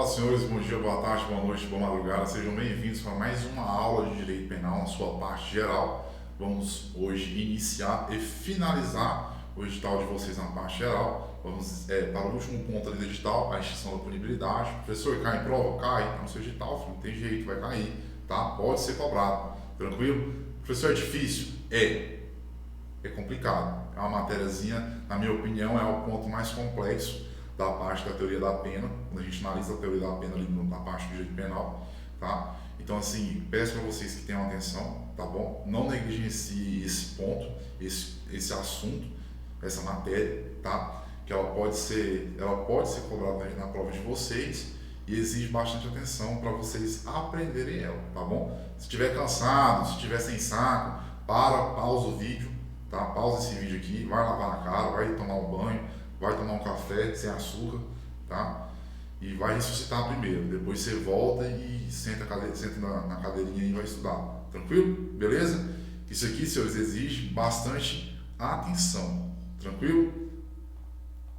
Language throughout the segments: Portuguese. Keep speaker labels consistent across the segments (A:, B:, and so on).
A: senhores, bom dia, boa tarde, boa noite, boa madrugada, sejam bem-vindos para mais uma aula de Direito Penal na sua parte geral. Vamos hoje iniciar e finalizar o edital de vocês na parte geral. Vamos para o último ponto ali do edital, a extinção da punibilidade. Professor, cai em prova? Cai, no seu edital, filho, não tem jeito, vai cair, tá? Pode ser cobrado, tranquilo? Professor, é difícil? É complicado, é uma matériazinha, na minha opinião, é o ponto mais complexo da parte da teoria da pena, quando a gente analisa a teoria da pena ali na parte do direito penal, tá? Então, assim, peço para vocês que tenham atenção, tá bom? Não negligencie esse ponto, esse assunto, essa matéria, tá? Que ela pode ser cobrada na prova de vocês e exige bastante atenção para vocês aprenderem ela, tá bom? Se estiver cansado, se estiver sem saco, pausa o vídeo, tá? Pausa esse vídeo aqui, vai lavar a cara, vai tomar um banho, vai tomar um café sem açúcar, tá? E vai ressuscitar primeiro. Depois você volta e senta na cadeirinha e vai estudar. Tranquilo? Beleza? Isso aqui, senhores, exige bastante atenção. Tranquilo?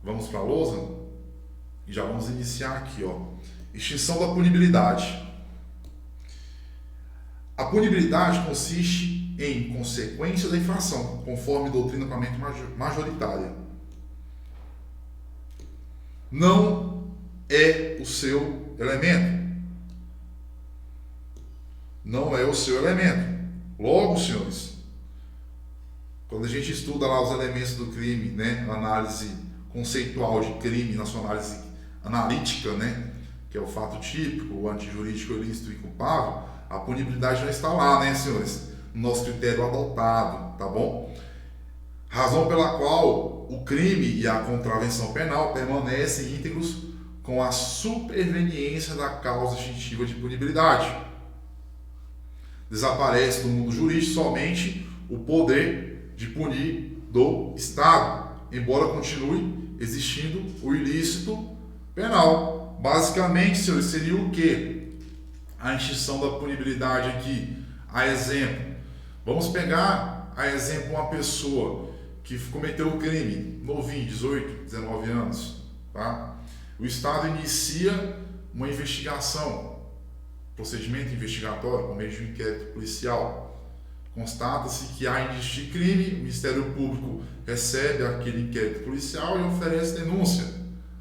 A: Vamos para a lousa? E já vamos iniciar aqui, ó. Extinção da punibilidade. A punibilidade consiste em consequência da infração, conforme doutrina puramente majoritária. Não é o seu elemento. Não é o seu elemento. Logo, senhores, quando a gente estuda lá os elementos do crime, né, análise conceitual de crime, na sua análise analítica, né, que é o fato típico, o antijurídico, ilícito e culpável, a punibilidade já está lá, né, senhores, no nosso critério adotado, tá bom? Razão pela qual o crime e a contravenção penal permanecem íntegros com a superveniência da causa extintiva de punibilidade. Desaparece do mundo jurídico somente o poder de punir do Estado, embora continue existindo o ilícito penal. Basicamente, senhores, seria o quê? A extinção da punibilidade aqui. A exemplo, vamos pegar a exemplo uma pessoa que cometeu o crime, novinho, 18, 19 anos, tá? O Estado inicia uma investigação, procedimento investigatório por meio de um inquérito policial. Constata-se que há indício de crime, o Ministério Público recebe aquele inquérito policial e oferece denúncia.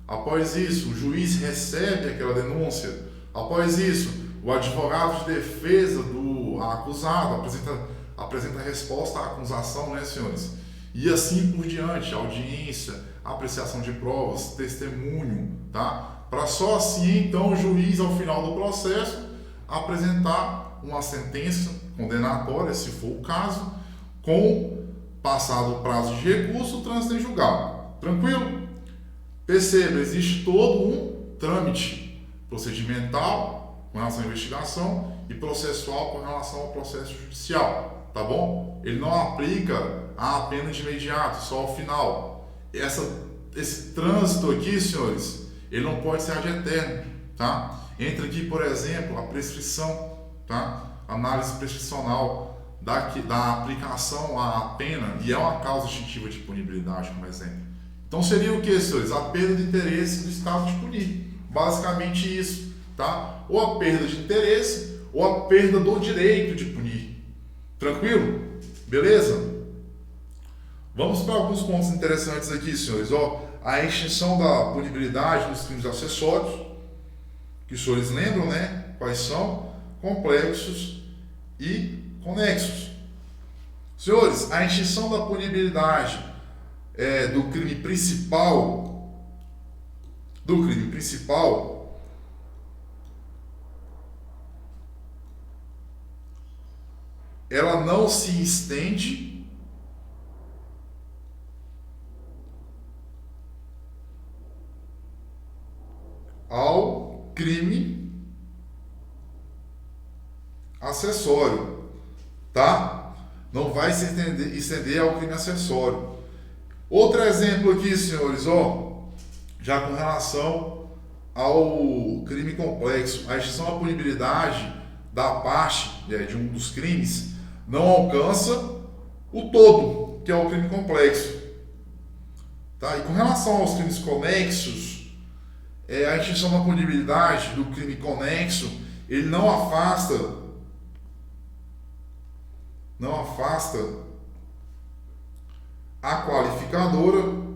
A: Após isso, o juiz recebe aquela denúncia. Após isso, o advogado de defesa do acusado apresenta a resposta à acusação, né, senhores? E assim por diante, audiência, apreciação de provas, testemunho, tá? Para só assim, então, o juiz, ao final do processo, apresentar uma sentença condenatória, se for o caso, com passado o prazo de recurso, trânsito em julgado. Tranquilo? Perceba, existe todo um trâmite procedimental com relação à investigação e processual com relação ao processo judicial, tá bom? Ele não aplica a pena de imediato, só ao final. Esse trânsito aqui, senhores, ele não pode ser ad eterno, tá? Entra aqui, por exemplo, a prescrição, tá? Análise prescricional da aplicação à pena, e é uma causa extintiva de punibilidade, como exemplo. Então seria o que, senhores? A perda de interesse do Estado de punir. Basicamente isso, tá? Ou a perda de interesse, ou a perda do direito de punir. Tranquilo? Beleza? Vamos para alguns pontos interessantes aqui, senhores. A extinção da punibilidade dos crimes acessórios, que os senhores lembram, né? Quais são? Complexos e conexos. Senhores, a extinção da punibilidade do crime principal, ela não se estende ao crime acessório, tá? Não vai se estender ao crime acessório. Outro exemplo aqui, senhores, já com relação ao crime complexo, a extinção da punibilidade da parte de um dos crimes não alcança o todo, que é o crime complexo, tá? E com relação aos crimes conexos, a extinção da punibilidade do crime conexo, ele não afasta a qualificadora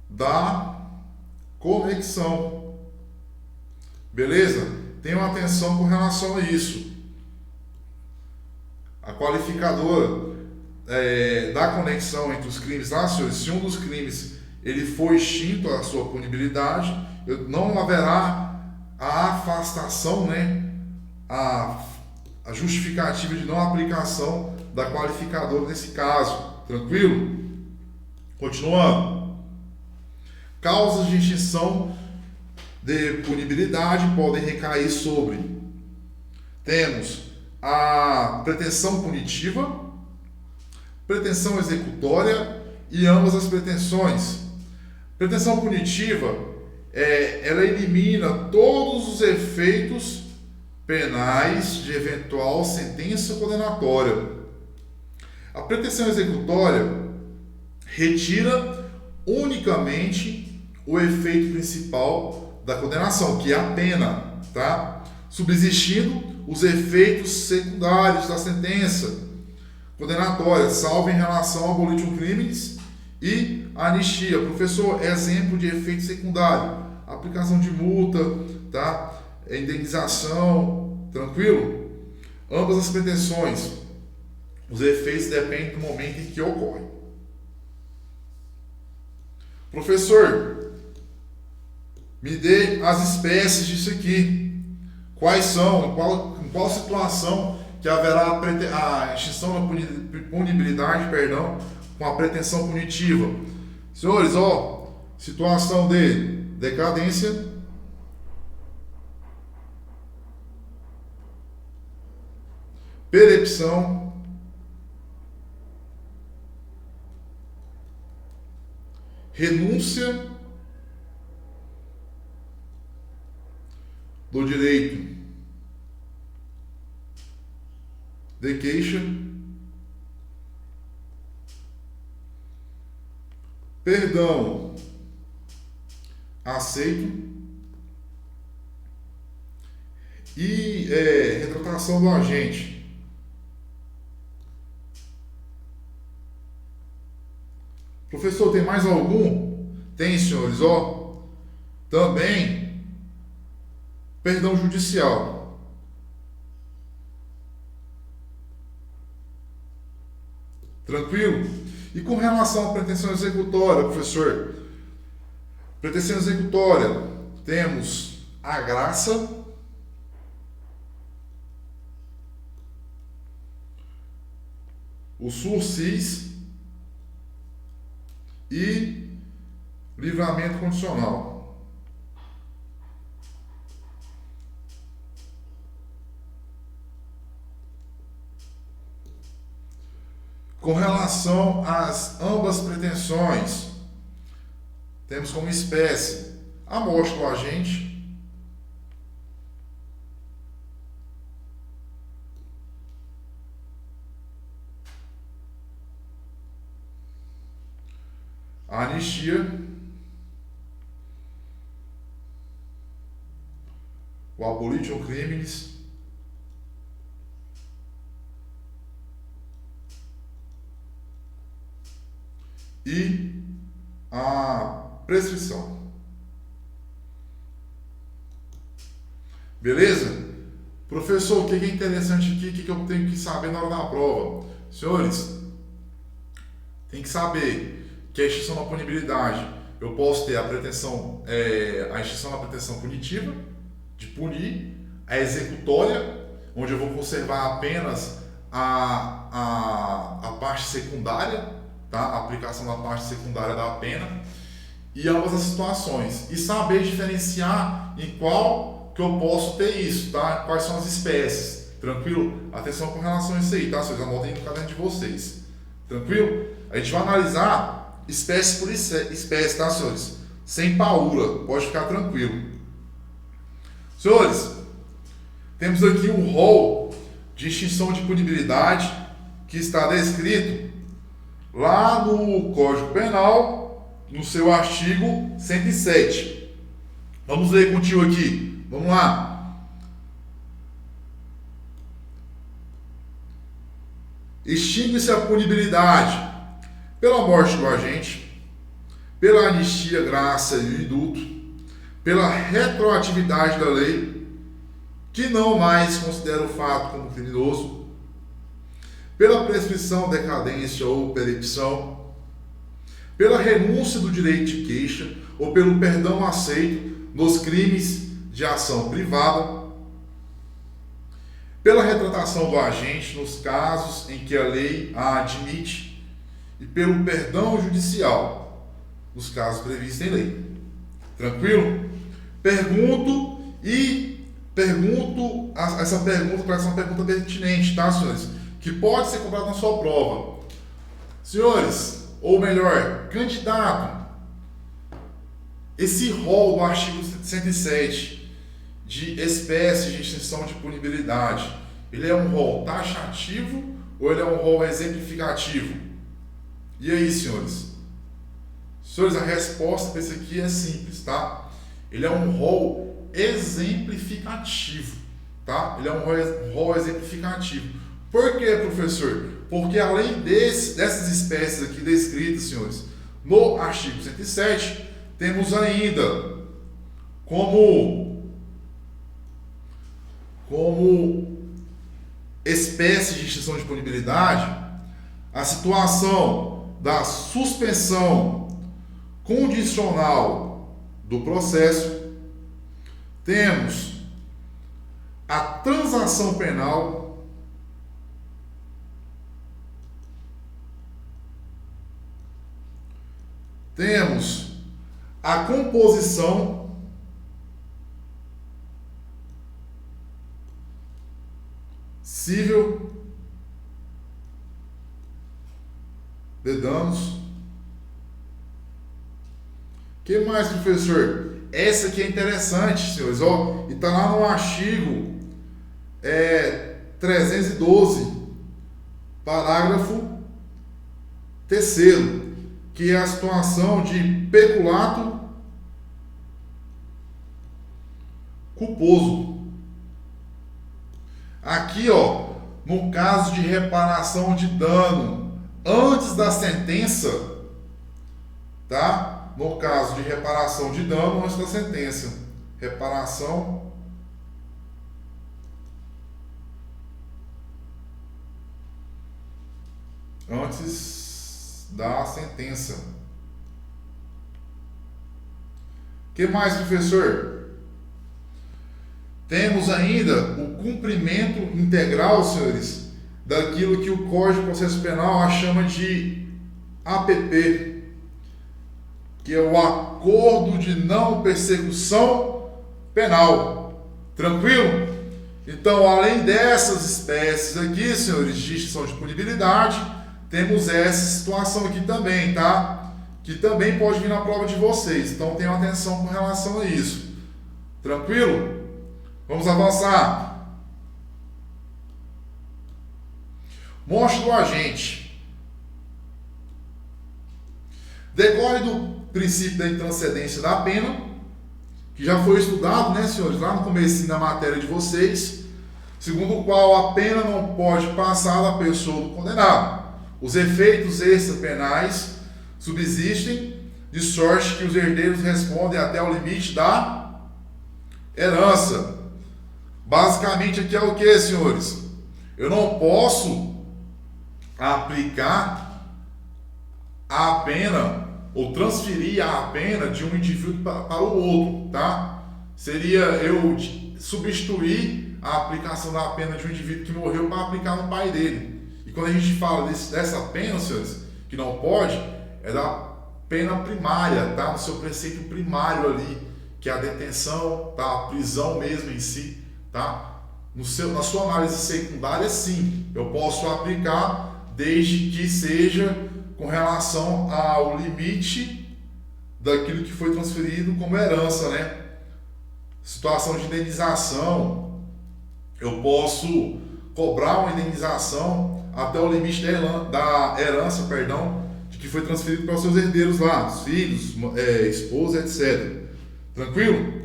A: da conexão. Beleza? Tenham atenção com relação a isso. A qualificadora da conexão entre os crimes, tá, senhores? Se um dos crimes ele for extinto a sua punibilidade, não haverá a afastação, né? A justificativa de não aplicação da qualificadora nesse caso. Tranquilo? Continuando. Causas de extinção de punibilidade podem recair sobre: temos a pretensão punitiva, pretensão executória e ambas as pretensões. Pretensão punitiva, ela elimina todos os efeitos penais de eventual sentença condenatória. A pretensão executória retira unicamente o efeito principal da condenação, que é a pena, tá? Subsistindo os efeitos secundários da sentença condenatória, salvo em relação ao abolition crimes e a anistia. Professor, exemplo de efeito secundário: aplicação de multa, tá? Indenização, tranquilo? Ambas as pretensões, os efeitos dependem do momento em que ocorre. Professor, me dê as espécies disso aqui. Quais são? Em qual situação que haverá a extinção da punibilidade, com a pretensão punitiva? Senhores, situação de decadência, percepção, renúncia do direito de queixa, perdão aceito e retratação do agente. Professor, tem mais algum? Tem, senhores, também perdão judicial. Tranquilo? E com relação à pretensão executória, professor? Pretensão executória, temos a graça, o sursis e livramento condicional. Com relação às ambas pretensões, temos como espécie a morte do agente, a anistia, o abolition crimes e a prescrição. Beleza? Professor, o que é interessante aqui? O que eu tenho que saber na hora da prova? Senhores, tem que saber que a extinção da punibilidade, eu posso ter a extinção da pretensão punitiva, de punir, a executória, onde eu vou conservar apenas a parte secundária, tá? A aplicação da parte secundária da pena, e ambas as situações. E saber diferenciar em qual que eu posso ter isso, tá? Quais são as espécies. Tranquilo? Atenção com relação a isso aí, tá? Vocês anotem no caderno de vocês. Tranquilo? A gente vai analisar espécie por espécie, tá, senhores? Sem paura, pode ficar tranquilo. Senhores, temos aqui um rol de extinção de punibilidade que está descrito lá no Código Penal, no seu artigo 107. Vamos ler contigo aqui. Vamos lá. Extingue-se a punibilidade pela morte do agente, pela anistia, graça e indulto, pela retroatividade da lei, que não mais considera o fato como criminoso, pela prescrição, decadência ou perempção, pela renúncia do direito de queixa ou pelo perdão aceito nos crimes de ação privada, pela retratação do agente nos casos em que a lei a admite e pelo perdão judicial nos casos previstos em lei. Tranquilo? Pergunto essa pergunta parece uma pergunta pertinente, tá, senhores? Que pode ser cobrada na sua prova. Senhores, ou melhor, candidato, esse rol do artigo 107 de espécie de extinção de punibilidade, ele é um rol taxativo ou ele é um rol exemplificativo? E aí, senhores? Senhores, a resposta para isso aqui é simples, tá? Ele é um rol exemplificativo, tá? Ele é um rol exemplificativo. Por quê, professor? Porque além dessas espécies aqui descritas, senhores, no artigo 107, temos ainda como espécie de extinção de punibilidade a situação da suspensão condicional do processo, temos a transação penal, temos a composição cível de danos. O que mais, professor? Essa aqui é interessante, senhores, ó, e está lá no artigo 312, parágrafo 3º, que é a situação de peculato culposo. Aqui, ó, no caso de reparação de dano antes da sentença, tá? No caso de reparação de dano antes da sentença. Reparação antes da sentença. O que mais, professor? Temos ainda o cumprimento integral, senhores, daquilo que o Código de Processo Penal chama de APP, que é o Acordo de Não Persecução Penal. Tranquilo? Então, além dessas espécies aqui, senhores, de extinção de punibilidade, temos essa situação aqui também, tá? Que também pode vir na prova de vocês. Então, tenham atenção com relação a isso. Tranquilo? Vamos avançar. Morte do agente. Decorre do princípio da intranscendência da pena, que já foi estudado, né, senhores, lá no começo da matéria de vocês, segundo o qual a pena não pode passar da pessoa do condenado. Os efeitos extrapenais subsistem, de sorte que os herdeiros respondem até o limite da herança. Basicamente aqui é o que, senhores? Eu não posso aplicar a pena ou transferir a pena de um indivíduo para o outro, tá? Seria eu substituir a aplicação da pena de um indivíduo que morreu para aplicar no pai dele. E quando a gente fala dessa pena, senhores, que não pode, é da pena primária, tá? No seu preceito primário ali, que é a detenção, tá? A prisão mesmo em si. Tá? Na sua análise secundária, sim, eu posso aplicar desde que seja com relação ao limite daquilo que foi transferido como herança, né? Situação de indenização, eu posso cobrar uma indenização até o limite da herança, que foi transferido para os seus herdeiros lá, os filhos, esposa, etc. Tranquilo?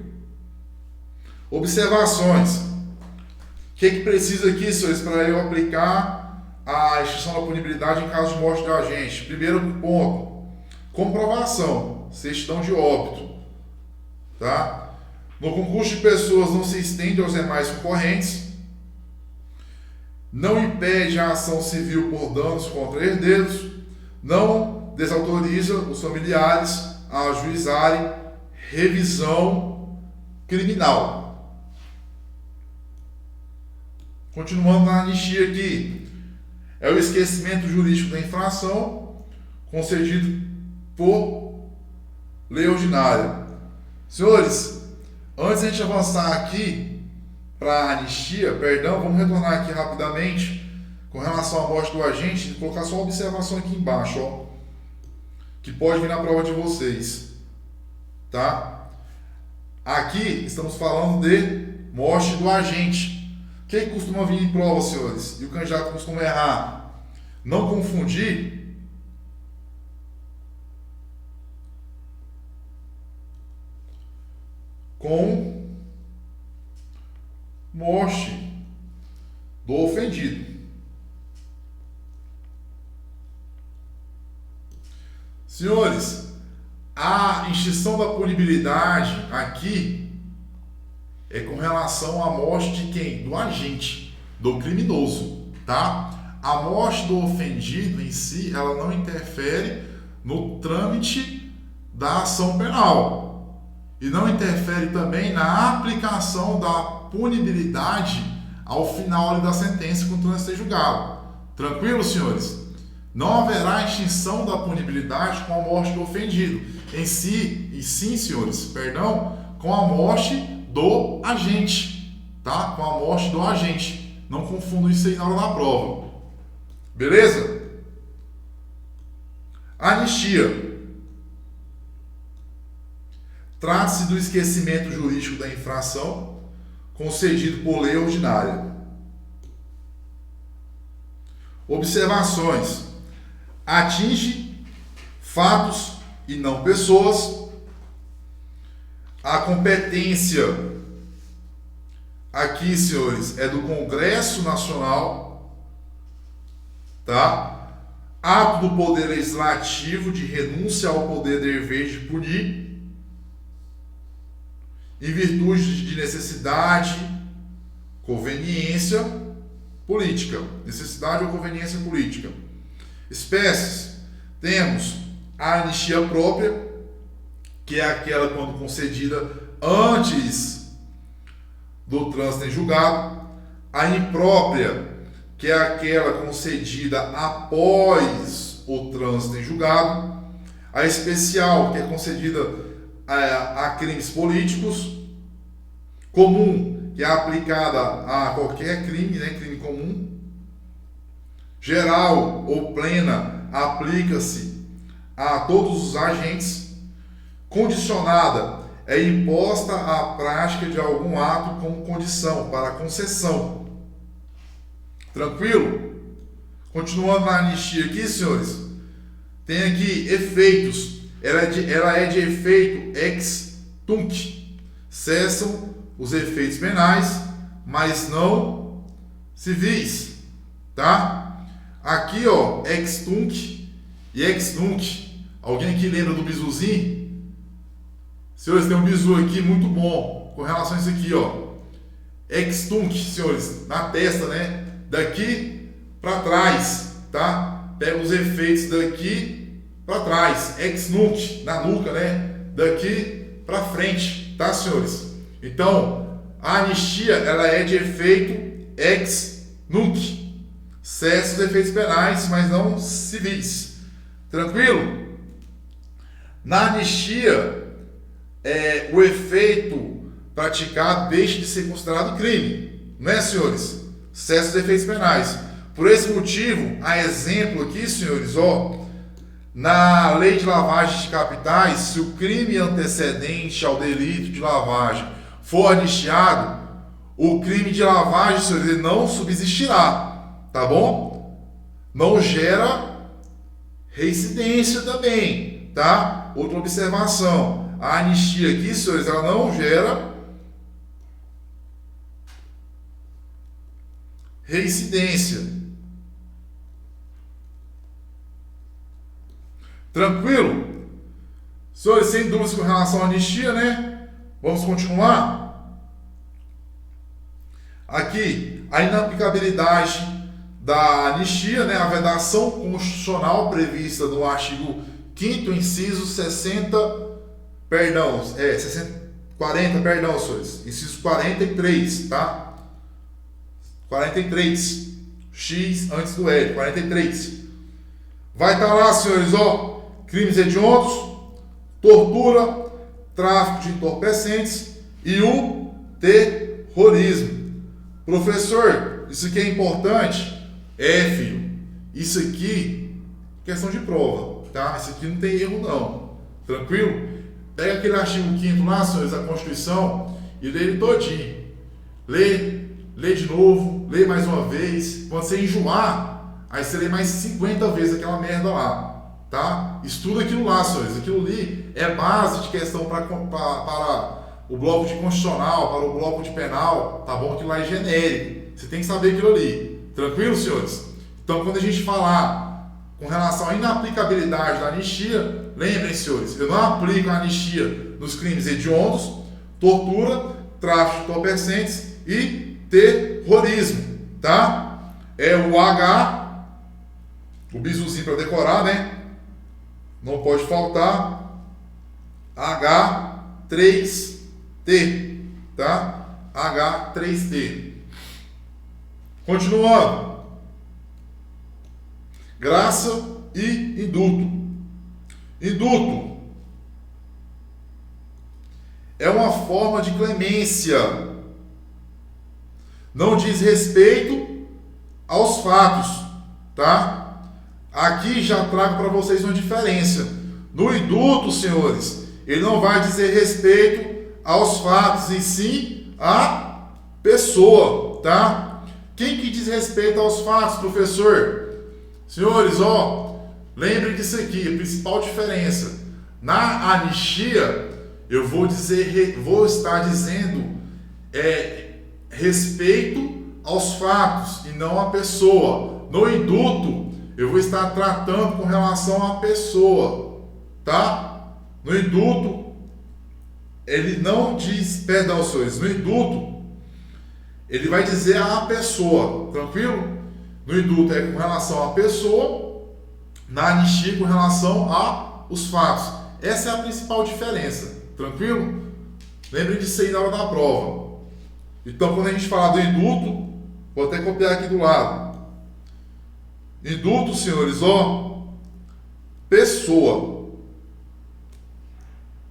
A: Observações. O que precisa aqui, senhores, para eu aplicar a extinção da punibilidade em caso de morte do agente? Primeiro ponto, comprovação, certidão de óbito. Tá? No concurso de pessoas não se estende aos demais concorrentes, não impede a ação civil por danos contra herdeiros, não desautoriza os familiares a ajuizarem revisão criminal. Continuando na anistia aqui, é o esquecimento jurídico da infração concedido por lei ordinária. Senhores, antes de a gente avançar aqui para a anistia, vamos retornar aqui rapidamente com relação à morte do agente, colocar só uma observação aqui embaixo, ó, que pode vir na prova de vocês, tá? Aqui estamos falando de morte do agente. O que costuma vir em prova, senhores? E o candidato costuma errar. Não confundir com morte do ofendido. Senhores, a extinção da punibilidade aqui é com relação à morte de quem? Do agente, do criminoso, tá? A morte do ofendido em si, ela não interfere no trâmite da ação penal e não interfere também na aplicação da punibilidade ao final ali da sentença quando o trânsito ser julgado. Tranquilo, senhores? Não haverá extinção da punibilidade com a morte do ofendido em si, e sim, senhores, com a morte do agente, tá? Com a morte do agente. Não confundam isso aí na hora da prova. Beleza? Anistia. Trata-se do esquecimento jurídico da infração concedido por lei ordinária. Observações. Atinge fatos e não pessoas. A competência aqui, senhores, é do Congresso Nacional, tá? Ato do Poder Legislativo de renúncia ao poder dever de punir, em virtude de necessidade, conveniência política. Necessidade ou conveniência política. Espécies. Temos a anistia própria, que é aquela quando concedida antes do trânsito em julgado. A imprópria, que é aquela concedida após o trânsito em julgado. A especial, que é concedida a crimes políticos. Comum, que é aplicada a qualquer crime, né? Crime comum. Geral ou plena, aplica-se a todos os agentes. Condicionada, é imposta a prática de algum ato como condição para concessão. Tranquilo? Continuando na anistia aqui, senhores, tem aqui efeitos. Ela é de efeito ex tunc. Cessam os efeitos penais, mas não civis, tá? Aqui, ó, ex tunc e ex nunc. Alguém aqui lembra do bizuzinho? Senhores, tem um bizu aqui muito bom com relação a isso aqui, ó. Ex tunc, senhores, na testa, né? Daqui para trás, tá? Pega os efeitos daqui para trás. Ex nunc, na nuca, né? Daqui para frente, tá, senhores? Então, a anistia, ela é de efeito ex nunc. Cessa os efeitos penais, mas não civis. Tranquilo? Na anistia, o efeito praticado deixa de ser considerado crime, não é, senhores? Cessa os efeitos penais. Por esse motivo, há exemplo aqui, senhores, ó, na lei de lavagem de capitais, se o crime antecedente ao delito de lavagem for anistiado, o crime de lavagem, senhores, ele não subsistirá, tá bom? Não gera reincidência também, tá? Outra observação, a anistia aqui, senhores, ela não gera reincidência. Tranquilo? Senhores, sem dúvidas com relação à anistia, né? Vamos continuar? Aqui, a inaplicabilidade da anistia, né? A vedação constitucional prevista no artigo 5º, inciso 40, senhores. Inciso 43, tá? 43. X antes do L, 43. Vai estar lá, senhores, ó, crimes hediondos, tortura, tráfico de entorpecentes e o terrorismo. Professor, isso aqui é importante? É, filho. Isso aqui é questão de prova, tá? Isso aqui não tem erro, não. Tranquilo? Pega aquele artigo 5º lá, senhores, da Constituição e lê ele todinho. Lê de novo, lê mais uma vez. Quando você enjoar, aí você lê mais 50 vezes aquela merda lá, tá? Estuda aquilo lá, senhores. Aquilo ali é base de questão para o bloco de constitucional, para o bloco de penal, tá bom? Aquilo lá é genérico. Você tem que saber aquilo ali. Tranquilo, senhores? Então, quando a gente falar com relação à inaplicabilidade da anistia, lembrem, senhores, eu não aplico a anistia nos crimes hediondos, tortura, tráfico de entorpecentes e terrorismo, tá? É o H, o bizuzinho para decorar, né? Não pode faltar. H3T, tá? H3T. Continuando. Graça e indulto. Indulto é uma forma de clemência. Não diz respeito aos fatos, tá? Aqui já trago para vocês uma diferença. No indulto, senhores, ele não vai dizer respeito aos fatos, e sim à pessoa, tá? Quem que diz respeito aos fatos, professor? Senhores, ó, lembrem disso aqui, a principal diferença. Na anistia, eu vou estar dizendo respeito aos fatos e não à pessoa. No indulto, eu vou estar tratando com relação à pessoa, tá? No indulto, ele não diz, perdão, senhores, no indulto, ele vai dizer à pessoa, tranquilo? No indulto é com relação à pessoa, na anistia com relação aos fatos. Essa é a principal diferença, tranquilo? Lembrem disso aí na hora da prova. Então, quando a gente falar do indulto, vou até copiar aqui do lado. Indulto, senhores, ó, pessoa.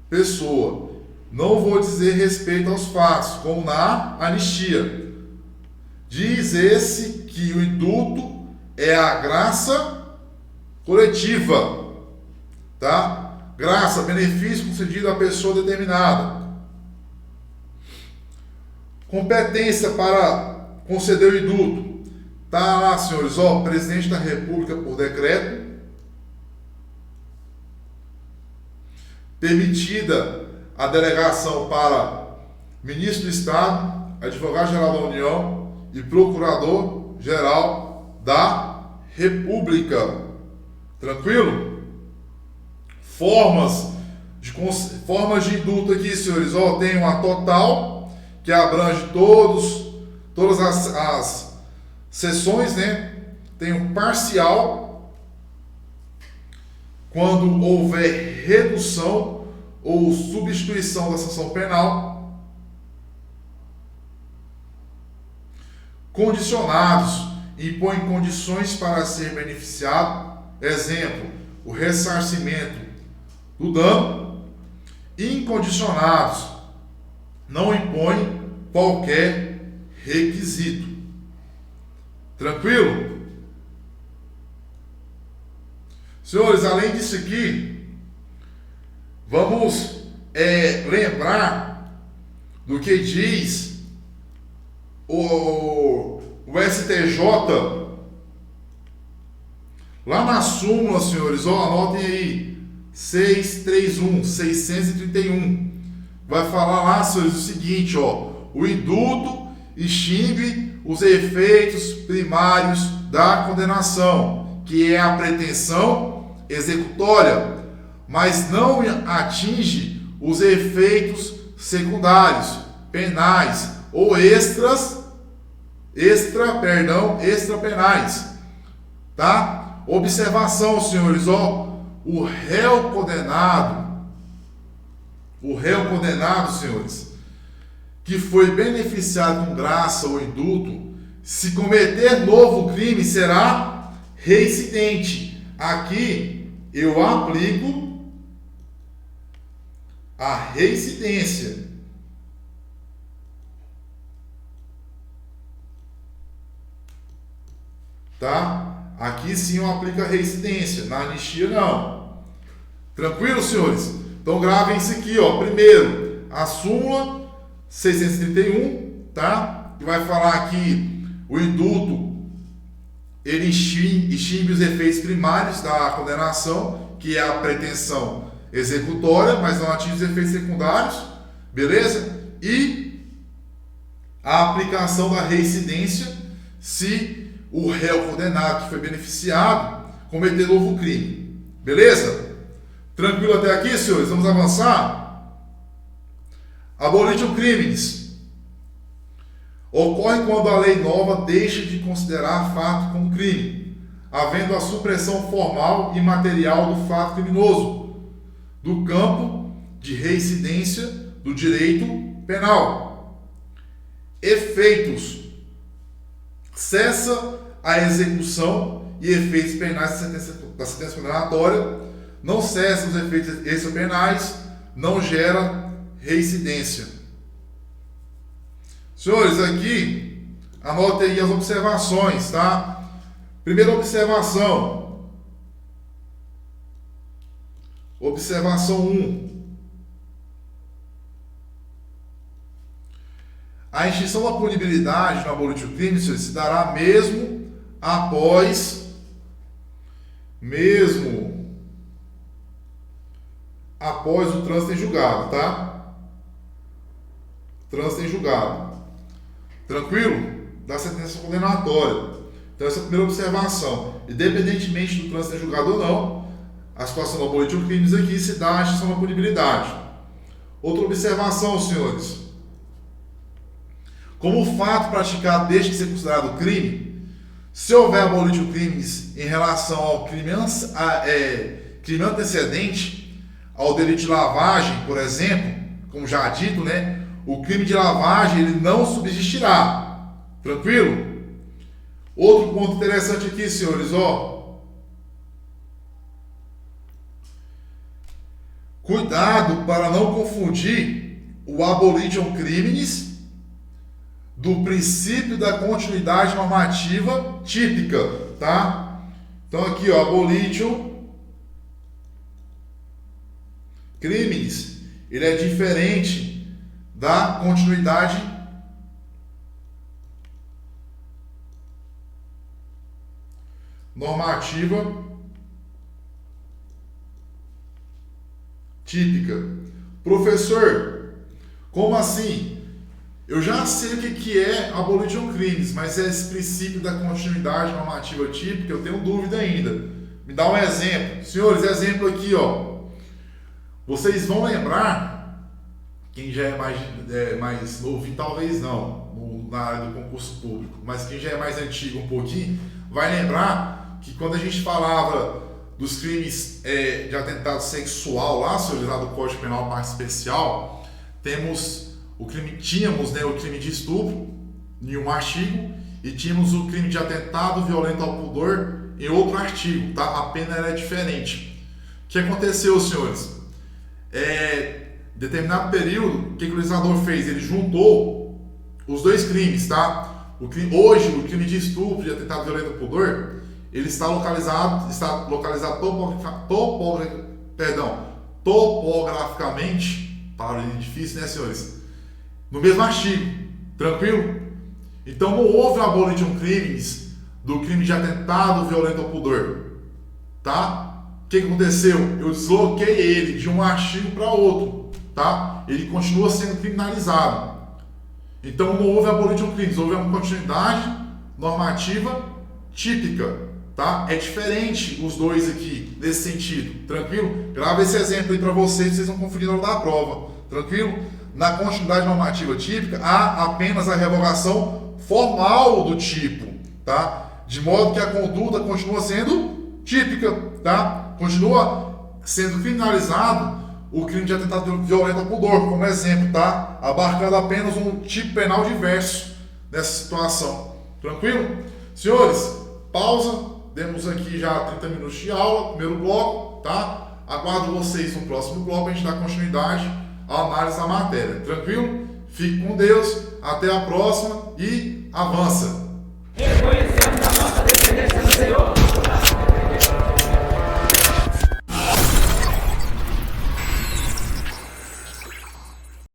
A: Pessoa. Não vou dizer respeito aos fatos, como na anistia. Diz esse que o indulto é a graça coletiva, tá? Graça, benefício concedido a pessoa determinada. Competência para conceder o indulto. Tá lá, senhores, ó, presidente da República por decreto. Permitida a delegação para ministro do Estado, advogado-geral da União e procurador-geral da República. Tranquilo? Formas de indulto aqui, senhores, ó, tem uma total, que abrange todas as sessões, né? Tem um parcial, quando houver redução ou substituição da sanção penal. Condicionados, impõem condições para ser beneficiado, exemplo, o ressarcimento do dano. Incondicionados, não impõem qualquer requisito. Tranquilo? Senhores, além disso aqui, vamos lembrar do que diz o STJ Lá na súmula, senhores, ó, anotem aí, 631, vai falar lá, senhores, o seguinte, ó, o induto extingue os efeitos primários da condenação, que é a pretensão executória, mas não atinge os efeitos secundários, penais ou extrapenais, tá? Observação, senhores, ó, o réu condenado, senhores, que foi beneficiado com graça ou indulto, se cometer novo crime, será reincidente. Aqui eu aplico a reincidência. Tá? Aqui sim eu aplico a reincidência, na anistia não. Tranquilo, senhores? Então gravem isso aqui, ó. Primeiro, a súmula 631, tá? Que vai falar que o indulto ele extingue os efeitos primários da condenação, que é a pretensão executória, mas não atinge os efeitos secundários, beleza? E a aplicação da reincidência se o réu condenado que foi beneficiado cometer novo crime, beleza? Tranquilo até aqui, senhores? Vamos avançar? Abolition crimes ocorre quando a lei nova deixa de considerar fato como crime, havendo a supressão formal e material do fato criminoso do campo de reincidência do direito penal. Efeitos: cessa a execução e efeitos penais da sentença condenatória, não cessa os efeitos extrapenais, não gera reincidência. Senhores, aqui, anotem aí as observações, tá? Primeira observação. Observação 1. A extinção da punibilidade no abolitivo crime se dará mesmo após o trânsito em julgado, tá? Trânsito em julgado. Tranquilo? Da sentença condenatória. Então essa é a primeira observação. Independentemente do trânsito em julgado ou não, a situação do abolitivo crimes aqui se dá a extinção da punibilidade. Outra observação, senhores. Como o fato praticado deixa de ser considerado crime, se houver abolitivo crimes em relação ao crime antecedente, ao delito de lavagem, por exemplo, como já dito, né? O crime de lavagem ele não subsistirá. Tranquilo? Outro ponto interessante aqui, senhores, ó. Cuidado para não confundir o abolition criminis do princípio da continuidade normativa típica, tá? Então aqui, ó, abolition criminis, ele é diferente da continuidade normativa típica. Professor, como assim? Eu já sei o que é abolition crimes, mas é esse princípio da continuidade normativa típica, eu tenho dúvida ainda. Me dá um exemplo. Senhores, exemplo aqui, ó. Vocês vão lembrar, quem já é mais novo, talvez não, na área do concurso público, mas quem já é mais antigo um pouquinho, vai lembrar que quando a gente falava dos crimes de atentado sexual lá, senhores, lá do Código Penal parte especial, tínhamos o crime de estupro em um artigo e tínhamos o crime de atentado violento ao pudor em outro artigo, tá? A pena era diferente. O que aconteceu, senhores? Determinado período, o que o legislador fez? Ele juntou os dois crimes, tá? Hoje, o crime de estupro e atentado violento ao pudor, ele está localizado topograficamente, palavra difícil, né, senhores? No mesmo artigo, tranquilo? Então não houve um abolition crimes do crime de atentado violento ao pudor. tá? O que aconteceu? Eu desloquei ele de um artigo para outro, tá? Ele continua sendo criminalizado. Então não houve abolition crimes, houve uma continuidade normativa típica, tá? É diferente os dois aqui, nesse sentido, tranquilo? Grava esse exemplo aí para vocês vão conferir na hora da prova, tranquilo? Na continuidade normativa típica, há apenas a revogação formal do tipo, tá? De modo que a conduta continua sendo típica, tá? Continua sendo criminalizado o crime de atentado violento ao pudor, como exemplo, tá? Abarcando apenas um tipo penal diverso nessa situação. Tranquilo? Senhores, pausa. Demos aqui já 30 minutos de aula, primeiro bloco, tá? Aguardo vocês no próximo bloco, a gente dá continuidade à análise da matéria. Tranquilo? Fique com Deus, até a próxima e avança!